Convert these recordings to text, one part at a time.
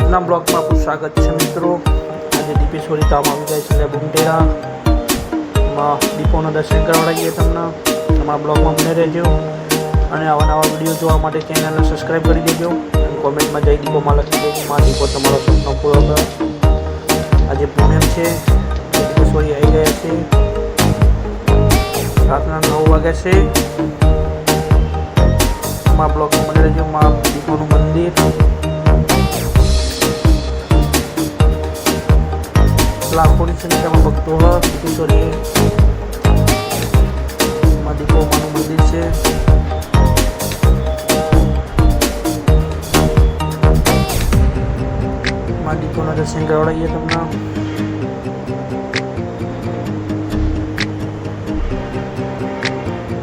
આજના બ્લોગમાં આપનું સ્વાગત છે મિત્રો. આજે દીપેશ્વરી ધામ આવી જાય છે એટલે બુમટેરામાં દીપોના દર્શન કરાવડાવીએ તમને. તમારા બ્લોગમાં બને રહેજો અને આવા નવા વિડીયો જોવા માટે ચેનલને સબસ્ક્રાઈબ કરી દેજો અને કોમેન્ટમાં જય દીપોમાં લખી દેજો. માં દીપો તમારો સપનો પૂરો કરો. આજે પૂનમ છે, દીપેશ્વરી આવી ગયા છે. રાતના 9 વાગ્યા છે. માં બ્લોગમાં બને રહેજો. માં દીપોનું મંદિર લાખોની સંખ્યામાં ભક્તો દીપેશ્વરી માં દીપો માનું મંદિર છે. માં દીપોના દર્શન કરાવડાવીએ તમને.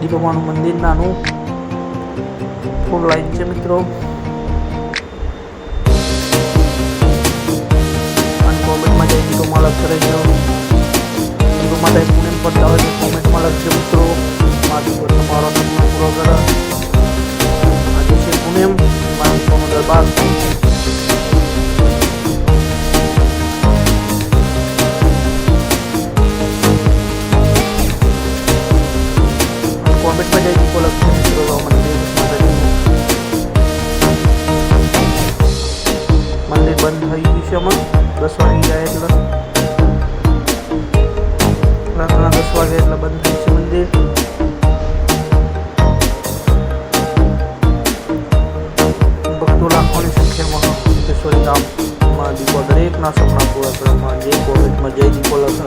દીપો માનું મંદિર નાનું ફૂલ લાઈન છે મિત્રો. કોમેન્ટમાં જઈ દીપોમાં લખી રહેજો. દીપો માટે પૂનમ પડતા હોય તો કોમેન્ટમાં લખજો મિત્રો. માં દીપો તમારો સપનો પૂરો કરે. આજે છે પૂનમ, મારા દીપોનો દરબાર. કોમેન્ટમાં જઈ દીપો લખજો મિત્રો. મંદિર બંધ થઈ ગયું છે હમણાં 10 વાગી જાય એટલે રાતના 10 વાગે એટલે બંધ થઈ છે મંદિર. ભક્તો લાખોની સંખ્યામાં દીપેશ્વરી ધામમાં દીપો દરેકના સપના પૂરા કરવામાં જે કોમેન્ટમાં જય દીપો લખે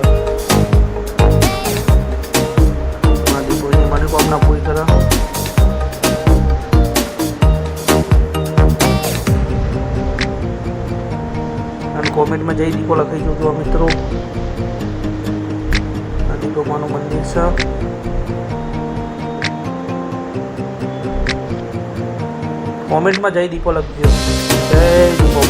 માં દીપોની મનોકામના પૂરી કરે. કોમેન્ટમાં જય દીપો લખાઈ જોજો મિત્રો. આ દીપો માનું મંદિર છે. કોમેન્ટમાં જય દીપો લખજો. જય દીપો.